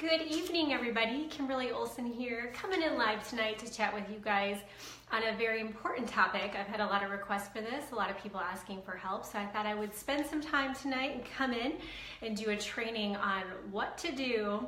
Good evening, everybody. Kimberly Olson here, coming in live tonight to chat with you guys on a very important topic. I've had a lot of requests for this, a lot of people asking for help, so I thought I would spend some time tonight and come in and do a training on what to do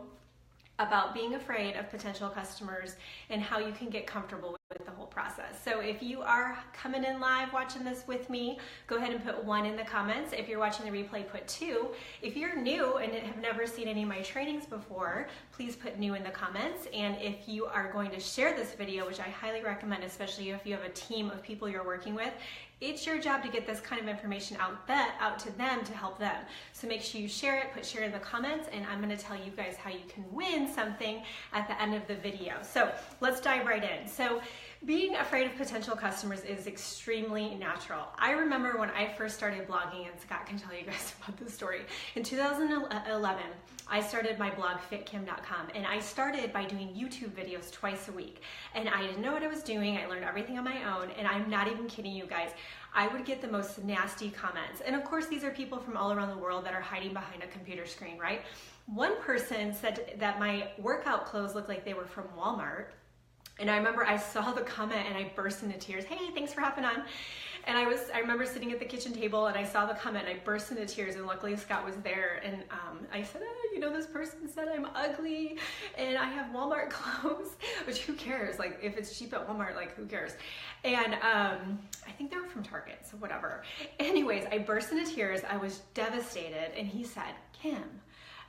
about being afraid of potential customers and how you can get comfortable with the whole process. So if you are coming in live watching this with me, go ahead and put 1 in the comments. If you're watching the replay, put 2. If you're new and have never seen any of my trainings before, please put new in the comments. And if you are going to share this video, which I highly recommend, especially if you have a team of people you're working with, it's your job to get this kind of information out to them to help them. So make sure you share it, put share in the comments, and I'm going to tell you guys how you can win something at the end of the video. So let's dive right in. So being afraid of potential customers is extremely natural. I remember when I first started blogging, and Scott can tell you guys about this story. In 2011, I started my blog fitkim.com, and I started by doing YouTube videos twice a week. And I didn't know what I was doing. I learned everything on my own, and I'm not even kidding you guys. I would get the most nasty comments. And of course, these are people from all around the world that are hiding behind a computer screen, right? One person said that my workout clothes looked like they were from Walmart. And I remember I saw the comment and I burst into tears. Hey, thanks for hopping on. And I remember sitting at the kitchen table and I saw the comment and I burst into tears, and luckily Scott was there, and I said, you know, this person said I'm ugly and I have Walmart clothes, which who cares? Like, if it's cheap at Walmart, like, who cares? And I think they were from Target, so whatever. Anyways, I burst into tears. I was devastated, and he said, Kim,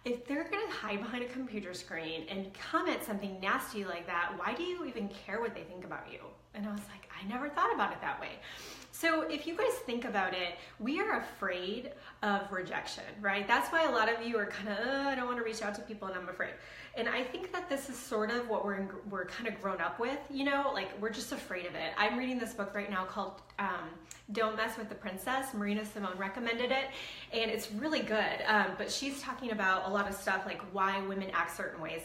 if they're gonna hide behind a computer screen and comment something nasty like that, why do you even care what they think about you? And I was like, I never thought about it that way. So if you guys think about it, we are afraid of rejection, right? That's why a lot of you are kind of, I don't want to reach out to people and I'm afraid. And I think that this is sort of what we're kind of grown up with, you know, like we're just afraid of it. I'm reading this book right now called Don't Mess with the Princess. Marina Simone recommended it, and it's really good. But she's talking about a lot of stuff like why women act certain ways.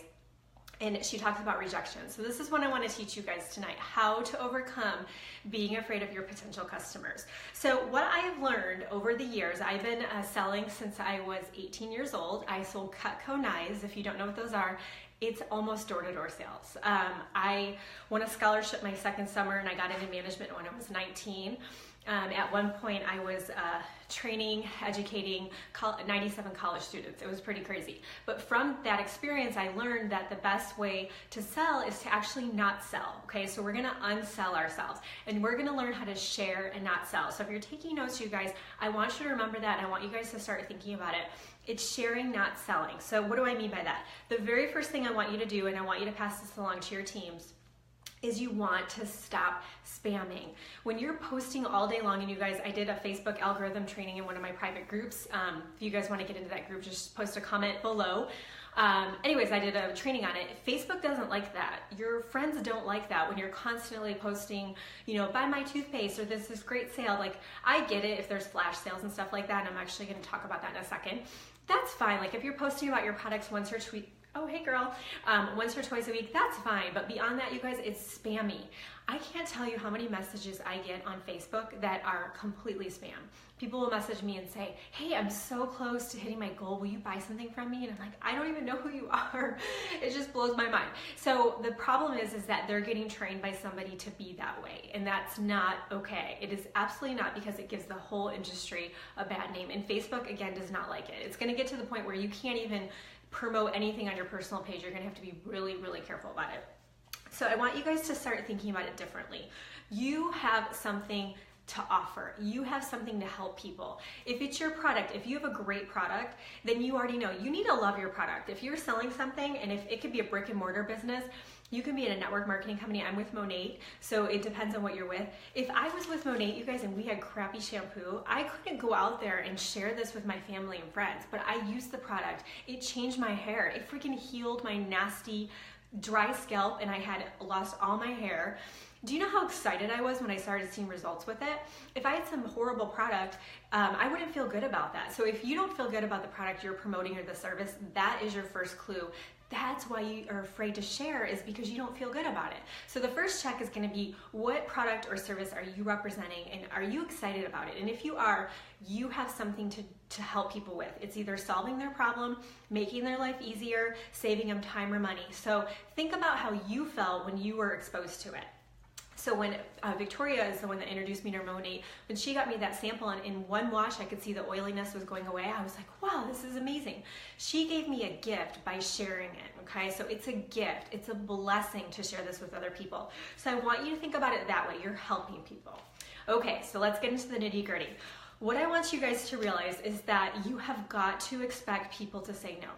And she talks about rejection. So this is what I want to teach you guys tonight, how to overcome being afraid of your potential customers. So what I have learned over the years, I've been selling since I was 18 years old. I sold Cutco knives. If you don't know what those are, it's almost door-to-door sales. I won a scholarship my second summer, and I got into management when I was 19. At one point, I was training, educating 97 college students. It was pretty crazy. But from that experience, I learned that the best way to sell is to actually not sell. Okay, so we're gonna unsell ourselves, and we're gonna learn how to share and not sell. So if you're taking notes, you guys, I want you to remember that, and I want you guys to start thinking about it. It's sharing, not selling. So what do I mean by that? The very first thing I want you to do, and I want you to pass this along to your teams, is you want to stop spamming. When you're posting all day long, and you guys, I did a Facebook algorithm training in one of my private groups. If you guys want to get into that group, just post a comment below. Anyways, I did a training on it. Facebook doesn't like that. Your friends don't like that when you're constantly posting, you know, buy my toothpaste, or this great sale. Like, I get it if there's flash sales and stuff like that, and I'm actually going to talk about that in a second. That's fine. Like, if you're posting about your products once or twice, oh, hey girl, once or twice a week, that's fine. But beyond that, you guys, it's spammy. I can't tell you how many messages I get on Facebook that are completely spam. People will message me and say, hey, I'm so close to hitting my goal. Will you buy something from me? And I'm like, I don't even know who you are. It just blows my mind. So the problem is that they're getting trained by somebody to be that way. And that's not okay. It is absolutely not, because it gives the whole industry a bad name. And Facebook, again, does not like it. It's going to get to the point where you can't even promote anything on your personal page. You're gonna have to be really, really careful about it. So I want you guys to start thinking about it differently. You have something to offer. You have something to help people. If it's your product, if you have a great product, then you already know you need to love your product. If you're selling something, and if it could be a brick and mortar business, you can be in a network marketing company. I'm with Monat, so it depends on what you're with. If I was with Monat, you guys, and we had crappy shampoo, I couldn't go out there and share this with my family and friends, but I used the product. It changed my hair. It freaking healed my nasty, dry scalp, and I had lost all my hair. Do you know how excited I was when I started seeing results with it? If I had some horrible product, I wouldn't feel good about that. So if you don't feel good about the product you're promoting or the service, that is your first clue. That's why you are afraid to share, is because you don't feel good about it. So the first check is going to be, what product or service are you representing, and are you excited about it? And if you are, you have something to help people with. It's either solving their problem, making their life easier, saving them time or money. So think about how you felt when you were exposed to it. So when Victoria is the one that introduced me to Monat, when she got me that sample and in one wash I could see the oiliness was going away, I was like, wow, this is amazing. She gave me a gift by sharing it, okay? So it's a gift, it's a blessing to share this with other people. So I want you to think about it that way, you're helping people. Okay, so let's get into the nitty-gritty. What I want you guys to realize is that you have got to expect people to say no.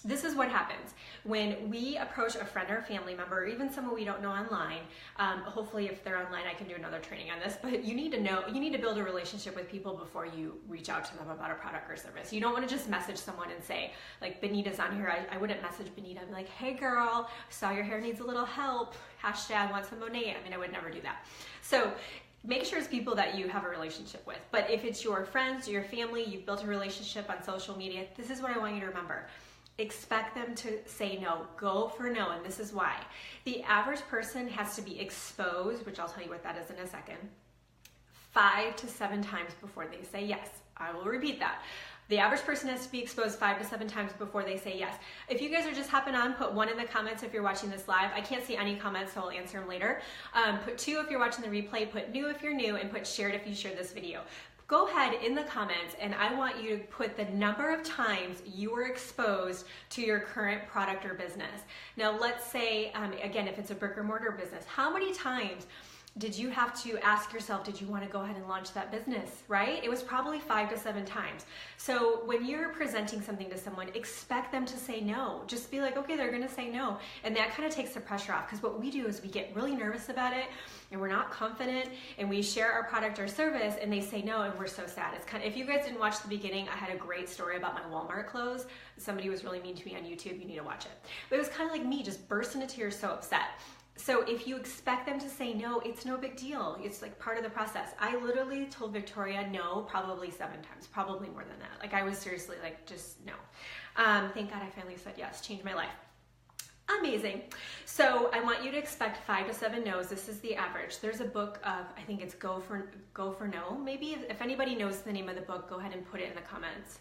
This is what happens when we approach a friend or a family member, or even someone we don't know online. Hopefully if they're online, I can do another training on this, but you need to build a relationship with people before you reach out to them about a product or service. You don't want to just message someone and say, like Benita's on here, I wouldn't message Benita. I'd be like, hey girl, saw your hair needs a little help, hashtag want some Monat. I would never do that. So make sure it's people that you have a relationship with. But if it's your friends, your family, you've built a relationship on social media, this is what I want you to remember. Expect them to say no. Go for no, and this is why. The average person has to be exposed, which I'll tell you what that is in a second, 5 to 7 times before they say yes. I will repeat that. The average person has to be exposed 5 to 7 times before they say yes. If you guys are just hopping on, put 1 in the comments if you're watching this live. I can't see any comments, so I'll answer them later. Put 2 if you're watching the replay, put new if you're new, and put shared if you shared this video. Go ahead in the comments and I want you to put the number of times you were exposed to your current product or business. Now let's say, again, if it's a brick or mortar business, how many times did you have to ask yourself, did you want to go ahead and launch that business, right? It was probably 5 to 7 times. So when you're presenting something to someone, expect them to say no. Just be like, okay, they're going to say no. And that kind of takes the pressure off, because what we do is we get really nervous about it and we're not confident, and we share our product or service and they say no and we're so sad. It's kind of, if you guys didn't watch the beginning, I had a great story about my Walmart clothes. Somebody was really mean to me on YouTube. You need to watch it. But it was kind of like me just bursting into tears, so upset. So if you expect them to say no, it's no big deal. It's like part of the process. I literally told Victoria no probably 7 times, probably more than that. Like I was seriously like, just no. Thank God I finally said yes, changed my life. Amazing. So I want you to expect 5 to 7 no's. This is the average. There's a book of, I think it's Go for No, maybe. If anybody knows the name of the book, go ahead and put it in the comments.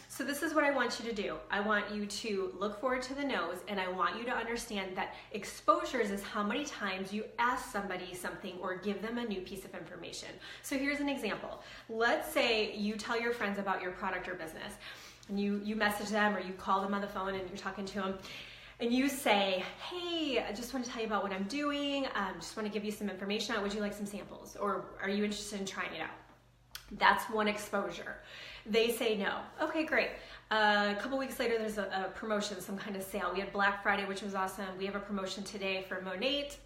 So this is what I want you to do. I want you to look forward to the no's, and I want you to understand that exposures is how many times you ask somebody something or give them a new piece of information. So here's an example. Let's say you tell your friends about your product or business, and you message them or you call them on the phone and you're talking to them, and you say, hey, I just want to tell you about what I'm doing. Just want to give you some information out. Would you like some samples? Or are you interested in trying it out? That's one exposure. They say no. Okay, great. A couple weeks later, there's a promotion, some kind of sale. We had Black Friday, which was awesome. We have a promotion today for Monat,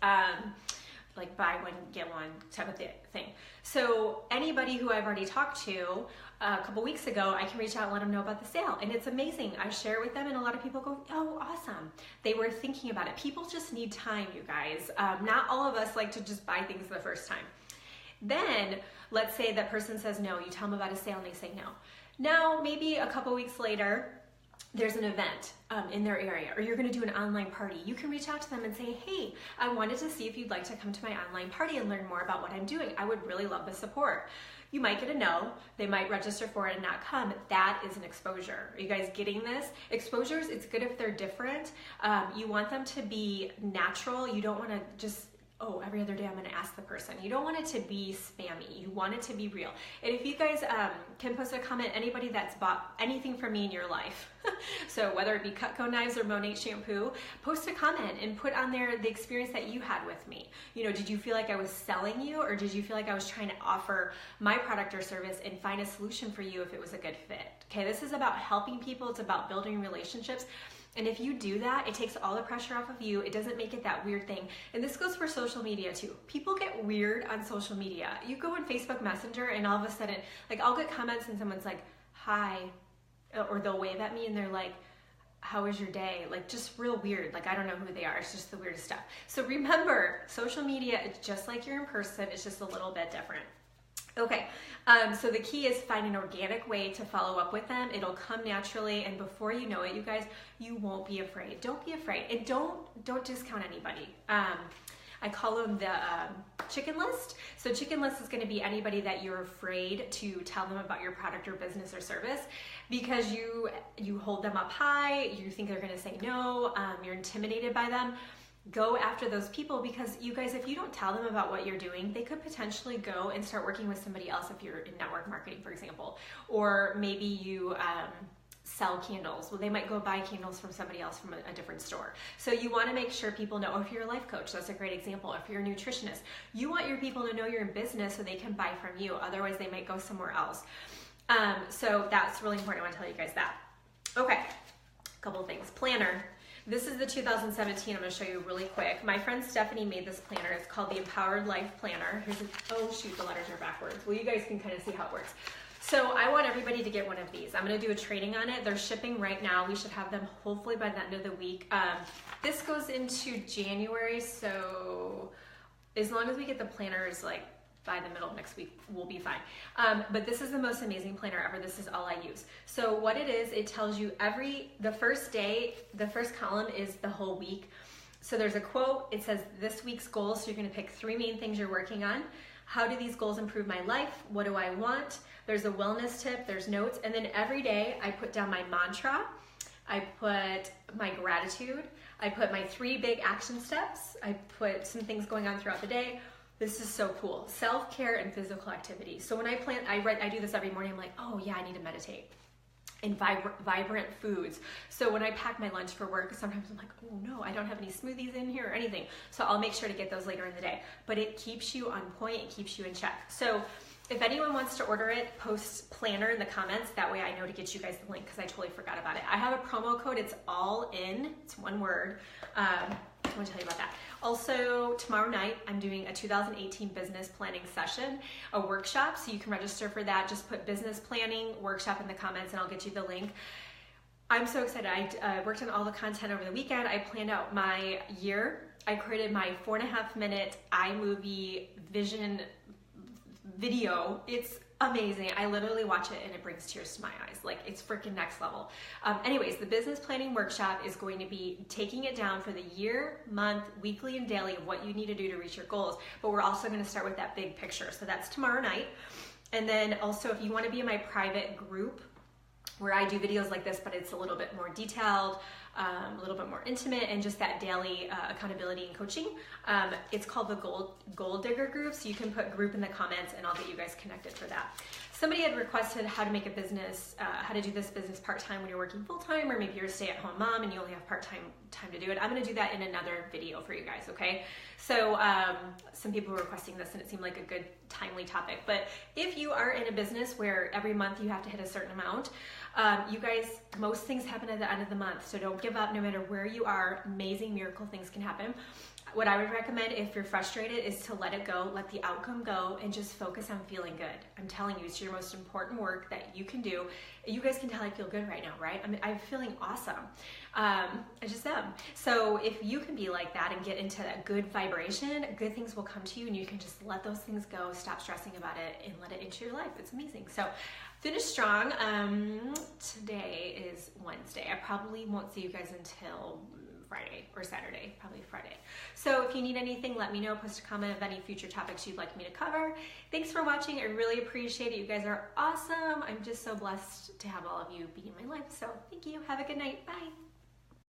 like buy one, get one type of thing. So anybody who I've already talked to a couple weeks ago, I can reach out and let them know about the sale. And it's amazing. I share with them and a lot of people go, oh, awesome. They were thinking about it. People just need time, you guys. Not all of us like to just buy things the first time. Then let's say that person says no, you tell them about a sale and they say no. Now, maybe a couple weeks later, there's an event in their area, or you're gonna do an online party. You can reach out to them and say, hey, I wanted to see if you'd like to come to my online party and learn more about what I'm doing. I would really love the support. You might get a no, they might register for it and not come. That is an exposure. Are you guys getting this? Exposures, it's good if they're different. You want them to be natural. You don't wanna just, oh, every other day I'm gonna ask the person. You don't want it to be spammy. You want it to be real. And if you guys can post a comment, anybody that's bought anything from me in your life, so whether it be Cutco knives or Monat shampoo, post a comment and put on there the experience that you had with me. You know, did you feel like I was selling you, or did you feel like I was trying to offer my product or service and find a solution for you if it was a good fit? Okay, this is about helping people. It's about building relationships. And if you do that, it takes all the pressure off of you. It doesn't make it that weird thing. And this goes for social media too. People get weird on social media. You go on Facebook Messenger and all of a sudden, like I'll get comments and someone's like, hi, or they'll wave at me and they're like, how was your day? Like just real weird. Like I don't know who they are. It's just the weirdest stuff. So remember, social media, it's just like you're in person. It's just a little bit different. Okay, so the key is find an organic way to follow up with them. It'll come naturally, and before you know it, you guys, you won't be afraid. Don't be afraid, and don't discount anybody. I call them the chicken list. So chicken list is going to be anybody that you're afraid to tell them about your product or business or service because you hold them up high. You think they're going to say no. You're intimidated by them. Go after those people because you guys, if you don't tell them about what you're doing, they could potentially go and start working with somebody else if you're in network marketing, for example. Or maybe you sell candles. Well, they might go buy candles from somebody else from a different store. So you want to make sure people know. If you're a life coach, that's a great example. If you're a nutritionist, you want your people to know you're in business so they can buy from you. Otherwise, they might go somewhere else. So that's really important. I want to tell you guys that. Okay, a couple of things. Planner. This is the 2017. I'm going to show you really quick. My friend Stephanie made this planner. It's called the Empowered Life Planner. Here's oh shoot, the letters are backwards. Well, you guys can kind of see how it works. So I want everybody to get one of these. I'm going to do a training on it. They're shipping right now. We should have them hopefully by the end of the week. This goes into January, so as long as we get the planners like by the middle of next week, we'll be fine. But this is the most amazing planner ever. This is all I use. So what it is, it tells you the first day, the first column is the whole week. So there's a quote, it says this week's goals. So you're gonna pick 3 main things you're working on. How do these goals improve my life? What do I want? There's a wellness tip, there's notes. And then every day I put down my mantra. I put my gratitude. I put my 3 big action steps. I put some things going on throughout the day. This is so cool. Self-care and physical activity. So when I plan, I do this every morning. I'm like, oh yeah, I need to meditate. And vibrant foods. So when I pack my lunch for work, sometimes I'm like, oh no, I don't have any smoothies in here or anything. So I'll make sure to get those later in the day. But it keeps you on point, it keeps you in check. So if anyone wants to order it, post planner in the comments. That way I know to get you guys the link because I totally forgot about it. I have a promo code, it's all in, it's one word. I want to tell you about that. Also, tomorrow night, I'm doing a 2018 business planning session, a workshop, so you can register for that. Just put business planning workshop in the comments and I'll get you the link. I'm so excited. I worked on all the content over the weekend. I planned out my year. I created my 4.5-minute iMovie vision video. It's amazing. I literally watch it and it brings tears to my eyes. Like it's freaking next level. Anyways, the business planning workshop is going to be taking it down for the year, month, weekly, and daily of what you need to do to reach your goals. But we're also going to start with that big picture. So that's tomorrow night. And then also if you want to be in my private group where I do videos like this, but it's a little bit more detailed, a little bit more intimate, and just that daily accountability and coaching. It's called the Goal Digger Group, so you can put group in the comments and I'll get you guys connected for that. Somebody had requested how to make a business, how to do this business part-time when you're working full-time, or maybe you're a stay-at-home mom and you only have part-time time to do it. I'm gonna do that in another video for you guys, okay? So some people were requesting this and it seemed like a good timely topic. But if you are in a business where every month you have to hit a certain amount, you guys, most things happen at the end of the month, so don't give up. No matter where you are, amazing miracle things can happen. What I would recommend if you're frustrated is to let it go, let the outcome go, and just focus on feeling good. I'm telling you, it's your most important work that you can do. You guys can tell I feel good right now, right? I'm feeling awesome. I just am. So if you can be like that and get into that good vibration, good things will come to you and you can just let those things go, stop stressing about it, and let it into your life. It's amazing. So finish strong. Today is Wednesday. I probably won't see you guys until Friday or Saturday, probably Friday. So if you need anything, let me know. Post a comment of any future topics you'd like me to cover. Thanks for watching. I really appreciate it. You guys are awesome. I'm just so blessed to have all of you be in my life. So thank you. Have a good night. Bye.